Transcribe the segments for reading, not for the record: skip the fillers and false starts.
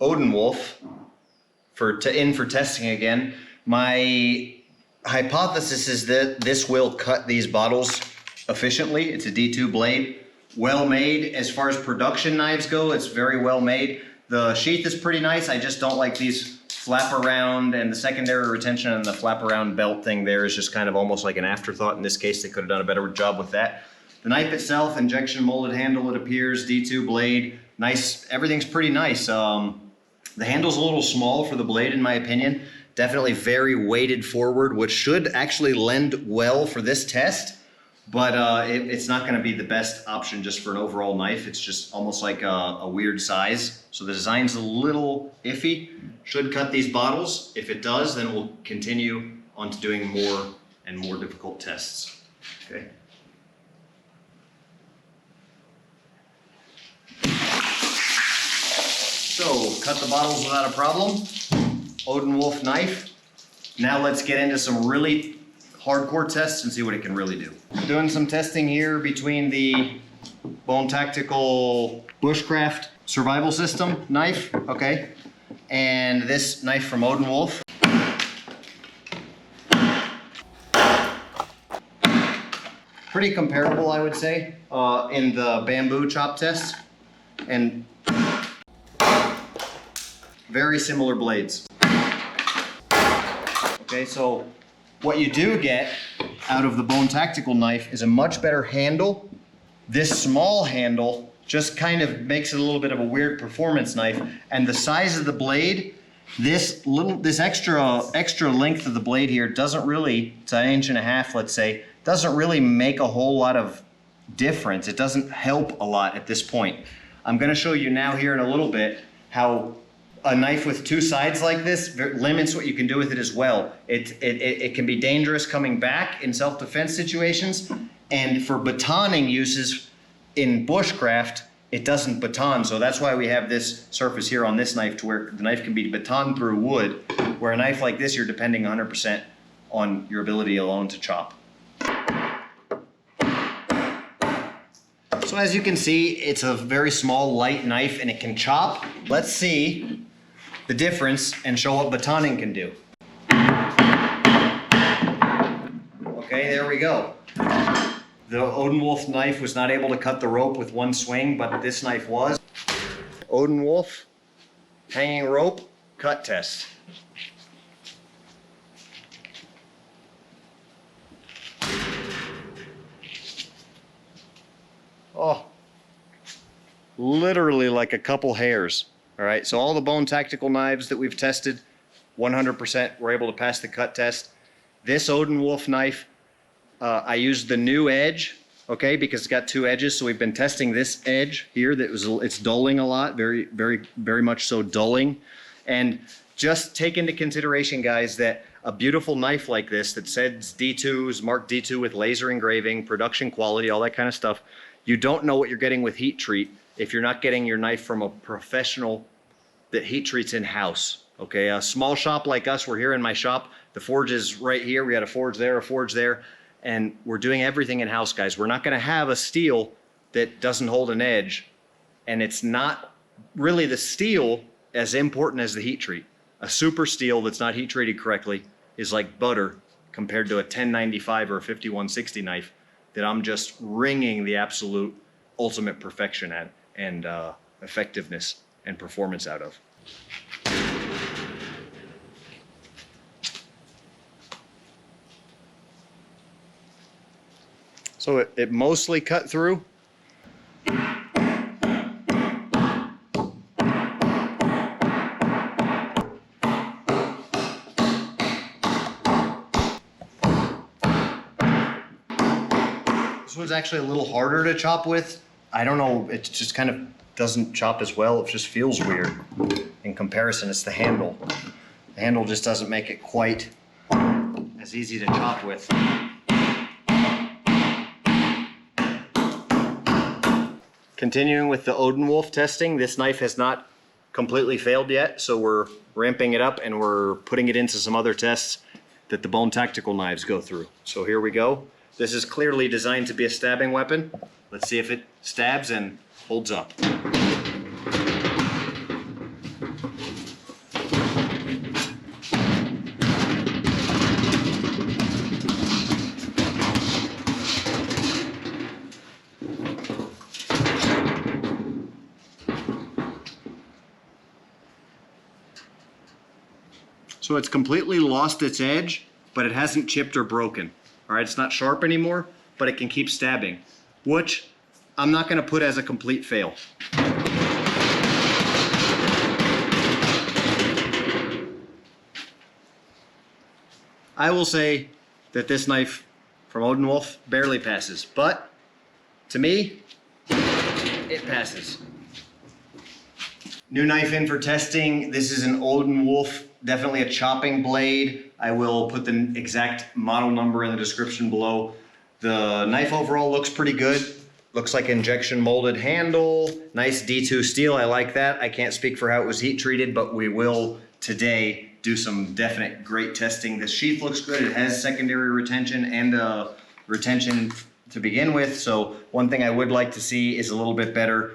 Odenwolf for testing again. My hypothesis is that this will cut these bottles efficiently. It's a D2 blade, well made. As far as production knives go, it's very well made. The sheath is pretty nice. I just don't like these flap around, and the secondary retention and the flap around belt thing there is just kind of almost like an afterthought. In this case, they could have done a better job with that. The knife itself, injection molded handle, it appears, D2 blade, nice, everything's pretty nice. The handle's a little small for the blade in my opinion. Definitely very weighted forward, which should actually lend well for this test, but it's not gonna be the best option just for an overall knife. It's just almost like a weird size. So the design's a little iffy. Should cut these bottles. If it does, then we'll continue on to doing more and more difficult tests. Okay. So, cut the bottles without a problem. Odenwolf knife. Now let's get into some really hardcore tests and see what it can really do. Doing some testing here between the Bone Tactical Bushcraft Survival System knife, okay, and this knife from Odenwolf. Pretty comparable, I would say, in the bamboo chop test, and very similar blades. Okay, so what you do get out of the Bone Tactical knife is a much better handle. This small handle just kind of makes it a little bit of a weird performance knife, and the size of the blade, this extra length of the blade here doesn't really, it's an 1.5 inches, let's say, doesn't really make a whole lot of difference. It doesn't help a lot at this point. I'm going to show you now here in a little bit how a knife with two sides like this limits what you can do with it as well. It can be dangerous coming back in self-defense situations, and for batoning uses in bushcraft, it doesn't baton. So that's why we have this surface here on this knife to where the knife can be batoned through wood, where a knife like this, you're depending 100% on your ability alone to chop. So as you can see, it's a very small, light knife and it can chop. Let's see the difference and show what batoning can do. Okay, there we go. The Odenwolf knife was not able to cut the rope with one swing, but this knife was. Odenwolf hanging rope cut test. Oh, literally like a couple hairs. All right, so all the Bone Tactical knives that we've tested, 100% were able to pass the cut test. This Odenwolf knife, I used the new edge, okay, because it's got two edges. So we've been testing this edge here it's dulling a lot, very much so dulling. And just take into consideration, guys, that a beautiful knife like this that says D2s, marked D2 with laser engraving, production quality, all that kind of stuff, you don't know what you're getting with heat treat if you're not getting your knife from a professional that heat treats in-house. Okay, a small shop like us, we're here in my shop. The forge is right here. We got a forge there, and we're doing everything in-house, guys. We're not gonna have a steel that doesn't hold an edge, and it's not really the steel as important as the heat treat. A super steel that's not heat treated correctly is like butter compared to a 1095 or a 5160 knife that I'm just wringing the absolute ultimate perfection at and effectiveness and performance out of. So it mostly cut through. This one's actually a little harder to chop with. I don't know, it just kind of doesn't chop as well. It just feels weird. In comparison, it's the handle. The handle just doesn't make it quite as easy to chop with. Continuing with the Odenwolf testing, this knife has not completely failed yet, so we're ramping it up and we're putting it into some other tests that the Bone Tactical knives go through. So here we go. This is clearly designed to be a stabbing weapon. Let's see if it stabs and holds up. So it's completely lost its edge, but it hasn't chipped or broken. All right, it's not sharp anymore, but it can keep stabbing, which I'm not gonna put as a complete fail. I will say that this knife from Odenwolf barely passes, but to me, it passes. New knife in for testing. This is an Odenwolf, definitely a chopping blade. I will put the exact model number in the description below. The knife overall looks pretty good. Looks like injection molded handle, nice D2 steel, I like that. I can't speak for how it was heat treated, but we will today do some definite great testing. The sheath looks good. It has secondary retention and retention to begin with. So one thing I would like to see is a little bit better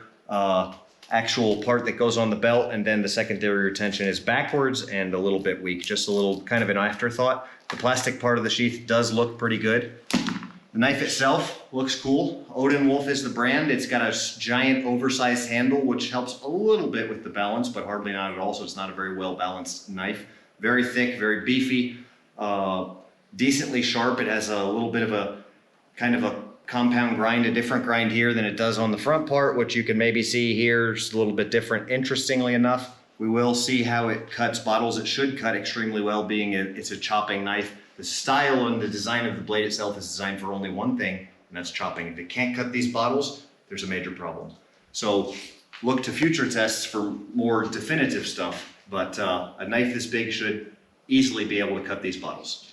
actual part that goes on the belt, and then the secondary retention is backwards and a little bit weak, just a little kind of an afterthought. The plastic part of the sheath does look pretty good. The knife itself looks cool. Odenwolf is the brand. It's got a giant oversized handle, which helps a little bit with the balance, but hardly not at all, so it's not a very well balanced knife. Very thick, very beefy, decently sharp. It has a little bit of a kind of a compound grind, a different grind here than it does on the front part, which you can maybe see here. It's a little bit different. Interestingly enough, we will see how it cuts bottles. It should cut extremely well, being it's a chopping knife. The style and the design of the blade itself is designed for only one thing, and that's chopping. If it can't cut these bottles, there's a major problem. So look to future tests for more definitive stuff, but a knife this big should easily be able to cut these bottles.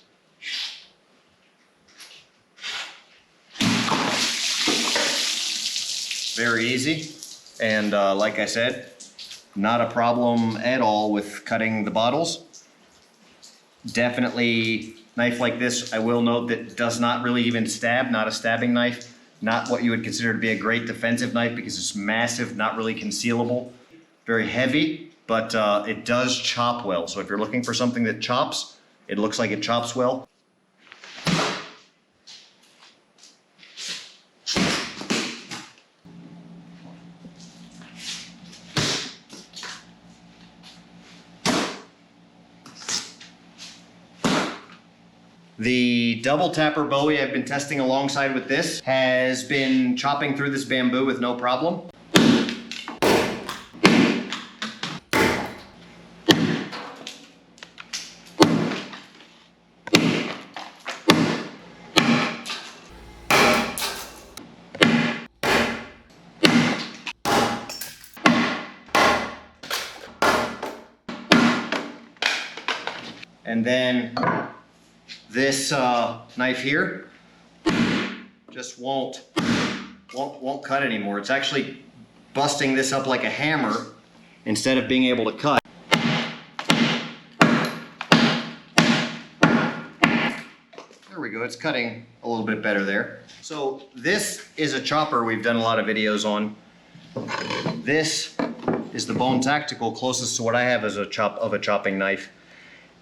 Very easy, and like I said, not a problem at all with cutting the bottles. Definitely, knife like this, I will note that does not really even stab, not a stabbing knife, not what you would consider to be a great defensive knife because it's massive, not really concealable. Very heavy, but it does chop well. So if you're looking for something that chops, it looks like it chops well. The double tapper Bowie I've been testing alongside with this has been chopping through this bamboo with no problem. And then this knife here just won't cut anymore. It's actually busting this up like a hammer instead of being able to cut. There we go, it's cutting a little bit better there. So this is a chopper we've done a lot of videos on. This is the Bone Tactical, closest to what I have as a chopping knife.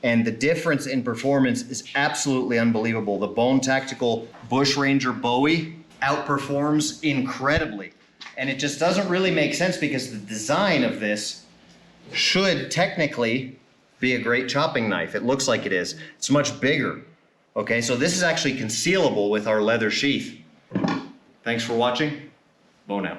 And the difference in performance is absolutely unbelievable. The Bone Tactical Bushranger Bowie outperforms incredibly. And it just doesn't really make sense because the design of this should technically be a great chopping knife. It looks like it is. It's much bigger. Okay, so this is actually concealable with our leather sheath. Thanks for watching. Bone out.